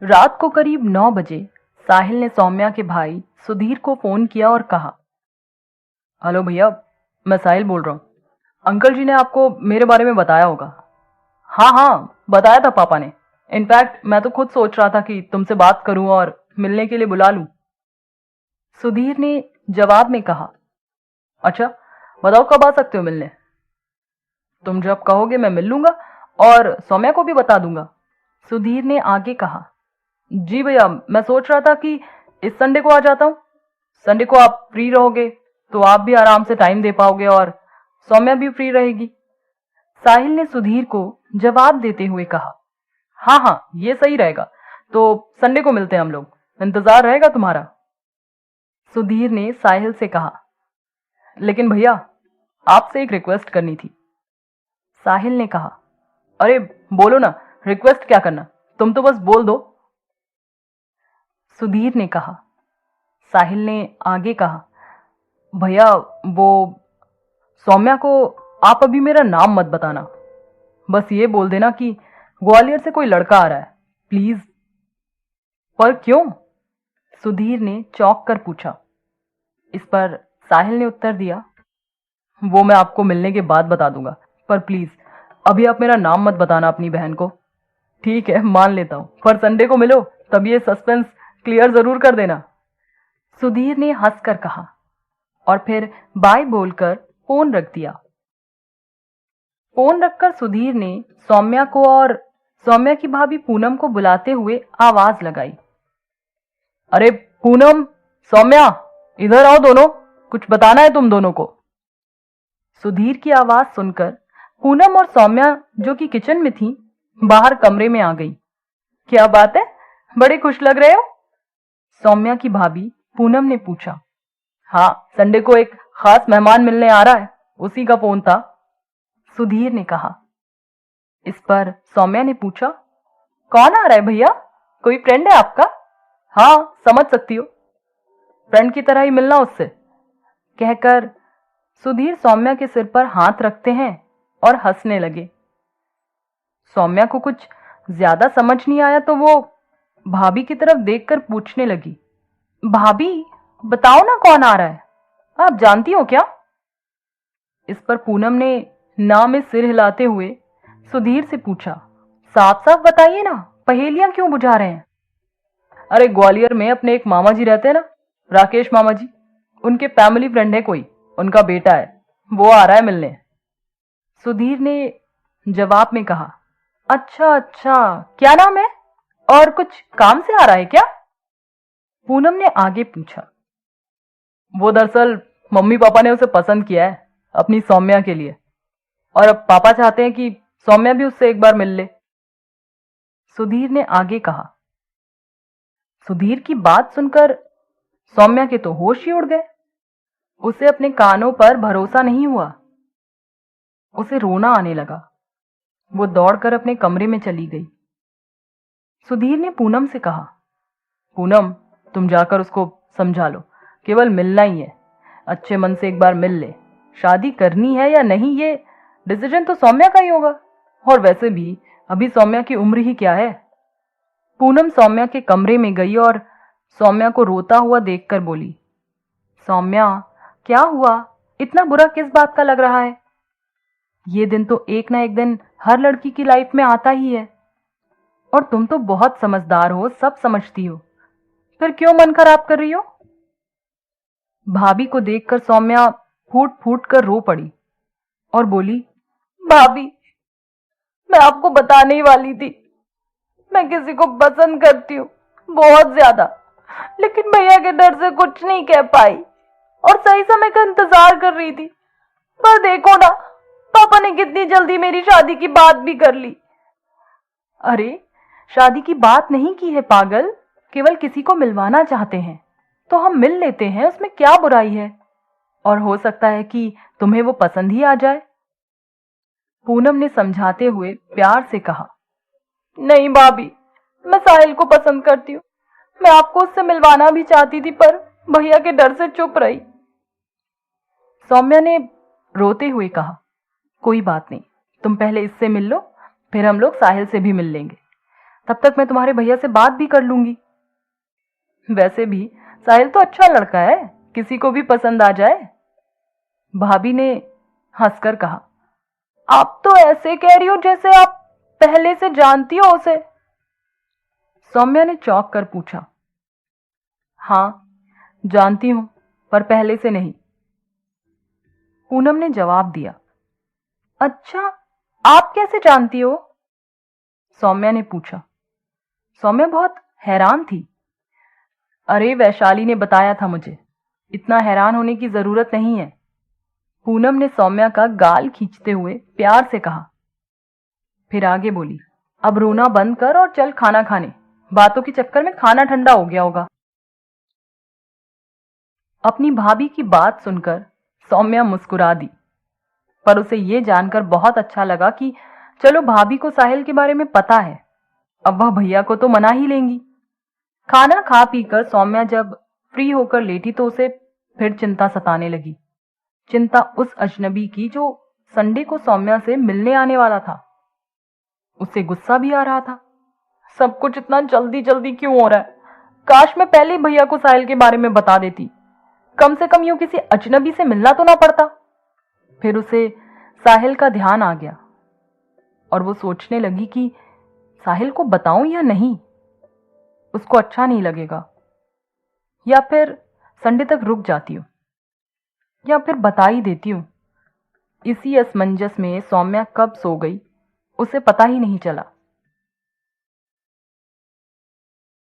रात को करीब 9 बजे साहिल ने सौम्या के भाई सुधीर को फोन किया और कहा, हेलो भैया, मैं साहिल बोल रहा हूँ। अंकल जी ने आपको मेरे बारे में बताया होगा। हाँ हाँ, बताया था पापा ने। इनफैक्ट मैं तो खुद सोच रहा था कि तुमसे बात करूं और मिलने के लिए बुला लूं। सुधीर ने जवाब में कहा, अच्छा बताओ कब आ सकते हो मिलने। तुम जब कहोगे मैं मिल लूंगा और सौम्या को भी बता दूंगा। सुधीर ने आगे कहा, जी भैया, मैं सोच रहा था कि इस संडे को आ जाता हूँ। संडे को आप फ्री रहोगे तो आप भी आराम से टाइम दे पाओगे और सौम्या भी फ्री रहेगी। साहिल ने सुधीर को जवाब देते हुए कहा, हाँ हाँ, ये सही रहेगा। तो संडे को मिलते हैं हम लोग, इंतजार रहेगा तुम्हारा। सुधीर ने साहिल से कहा, लेकिन भैया आपसे एक रिक्वेस्ट करनी थी। साहिल ने कहा, अरे बोलो ना, रिक्वेस्ट क्या करना, तुम तो बस बोल दो। सुधीर ने कहा। साहिल ने आगे कहा, भैया वो सौम्या को आप अभी मेरा नाम मत बताना, बस ये बोल देना कि ग्वालियर से कोई लड़का आ रहा है, प्लीज। पर क्यों? सुधीर ने चौंक कर पूछा। इस पर साहिल ने उत्तर दिया, वो मैं आपको मिलने के बाद बता दूंगा, पर प्लीज अभी आप मेरा नाम मत बताना अपनी बहन को। ठीक है, मान लेता हूं, पर संडे को मिलो तब ये सस्पेंस क्लियर जरूर कर देना। सुधीर ने हंसकर कहा और फिर बाय बोलकर फोन रख दिया। फोन रखकर सुधीर ने सौम्या को और सौम्या की भाभी पूनम को बुलाते हुए आवाज लगाई, अरे पूनम, सौम्या, इधर आओ दोनों, कुछ बताना है तुम दोनों को। सुधीर की आवाज सुनकर पूनम और सौम्या, जो कि किचन में थी, बाहर कमरे में आ गई। क्या बात है, बड़े खुश लग रहे हो? सौम्या की भाभी पूनम ने पूछा। हाँ, संडे को एक खास मेहमान मिलने आ रहा है, उसी का फोन था, सुधीर ने कहा। इस पर सौम्या ने पूछा, कौन आ रहा है भैया, कोई फ्रेंड है आपका? हाँ, समझ सकती हो, फ्रेंड की तरह ही मिलना उससे, कहकर सुधीर सौम्या के सिर पर हाथ रखते हैं और हंसने लगे। सौम्या को कुछ ज्यादा समझ नहीं आया तो वो भाभी की तरफ देखकर पूछने लगी, भाभी बताओ ना कौन आ रहा है, आप जानती हो क्या? इस पर पूनम ने ना में सिर हिलाते हुए सुधीर से पूछा, साफ साफ बताइए ना, पहेलियां क्यों बुझा रहे हैं? अरे ग्वालियर में अपने एक मामा जी रहते हैं ना, राकेश मामा जी, उनके फैमिली फ्रेंड है कोई, उनका बेटा है, वो आ रहा है मिलने, सुधीर ने जवाब में कहा। अच्छा अच्छा, क्या नाम है और कुछ काम से आ रहा है क्या? पूनम ने आगे पूछा। वो दरअसल मम्मी पापा ने उसे पसंद किया है अपनी सौम्या के लिए, और अब पापा चाहते हैं कि सौम्या भी उससे एक बार मिल ले, सुधीर ने आगे कहा। सुधीर की बात सुनकर सौम्या के तो होश ही उड़ गए। उसे अपने कानों पर भरोसा नहीं हुआ, उसे रोना आने लगा। वो दौड़कर अपने कमरे में चली गई। सुधीर ने पूनम से कहा, पूनम तुम जाकर उसको समझा लो, केवल मिलना ही है, अच्छे मन से एक बार मिल ले, शादी करनी है या नहीं ये डिसीजन तो सौम्या का ही होगा, और वैसे भी अभी सौम्या की उम्र ही क्या है। पूनम सौम्या के कमरे में गई और सौम्या को रोता हुआ देखकर बोली, सौम्या क्या हुआ, इतना बुरा किस बात का लग रहा है? ये दिन तो एक ना एक दिन हर लड़की की लाइफ में आता ही है, और तुम तो बहुत समझदार हो, सब समझती हो, फिर क्यों मन खराब कर रही हो? भाभी को देखकर सौम्या फूट फूट कर रो पड़ी और बोली, भाभी मैं आपको बताने ही वाली थी, मैं किसी को पसंद करती हूँ बहुत ज्यादा, लेकिन भैया के डर से कुछ नहीं कह पाई और सही समय का इंतजार कर रही थी, पर देखो ना, पापा ने कितनी जल्दी मेरी शादी की बात भी कर ली। अरे शादी की बात नहीं की है पागल, केवल किसी को मिलवाना चाहते हैं तो हम मिल लेते हैं, उसमें क्या बुराई है, और हो सकता है कि तुम्हें वो पसंद ही आ जाए, पूनम ने समझाते हुए प्यार से कहा। नहीं भाभी, मैं साहिल को पसंद करती हूँ, मैं आपको उससे मिलवाना भी चाहती थी पर भैया के डर से चुप रही, सौम्या ने रोते हुए कहा। कोई बात नहीं, तुम पहले इससे मिल लो, फिर हम लोग साहिल से भी मिल लेंगे, तब तक मैं तुम्हारे भैया से बात भी कर लूंगी। वैसे भी साहिल तो अच्छा लड़का है, किसी को भी पसंद आ जाए। भाभी ने हंसकर कहा। आप तो ऐसे कह रही हो जैसे आप पहले से जानती हो उसे। सौम्या ने चौंक कर पूछा। हाँ, जानती हूं, पर पहले से नहीं, पूनम ने जवाब दिया। अच्छा, आप कैसे जानती हो? सौम्या ने पूछा। सौम्या बहुत हैरान थी। अरे वैशाली ने बताया था मुझे, इतना हैरान होने की जरूरत नहीं है। पूनम ने सौम्या का गाल खींचते हुए प्यार से कहा। फिर आगे बोली, अब रोना बंद कर और चल खाना खाने, बातों के चक्कर में खाना ठंडा हो गया होगा। अपनी भाभी की बात सुनकर सौम्या मुस्कुरा दी, पर उसे यह जानकर बहुत अच्छा लगा कि चलो भाभी को साहिल के बारे में पता है, अब वह भैया को तो मना ही लेंगी। खाना खा पीकर सौम्या जब फ्री होकर लेटी तो उसे फिर चिंता सताने लगी। चिंता उस अजनबी की जो संडे को सौम्या से मिलने आने वाला था। उसे गुस्सा भी आ रहा था। सब कुछ इतना जल्दी जल्दी क्यों हो रहा है? काश मैं पहले ही भैया को साहिल के बारे में बता देती, कम से कम यूं किसी अजनबी से मिलना तो ना पड़ता। फिर उसे साहिल का ध्यान आ गया और वो सोचने लगी कि साहिल को बताऊं या नहीं, उसको अच्छा नहीं लगेगा, या फिर संडे तक रुक जाती हूं, या फिर बता ही देती हूं। इसी असमंजस में सौम्या कब सो गई उसे पता ही नहीं चला।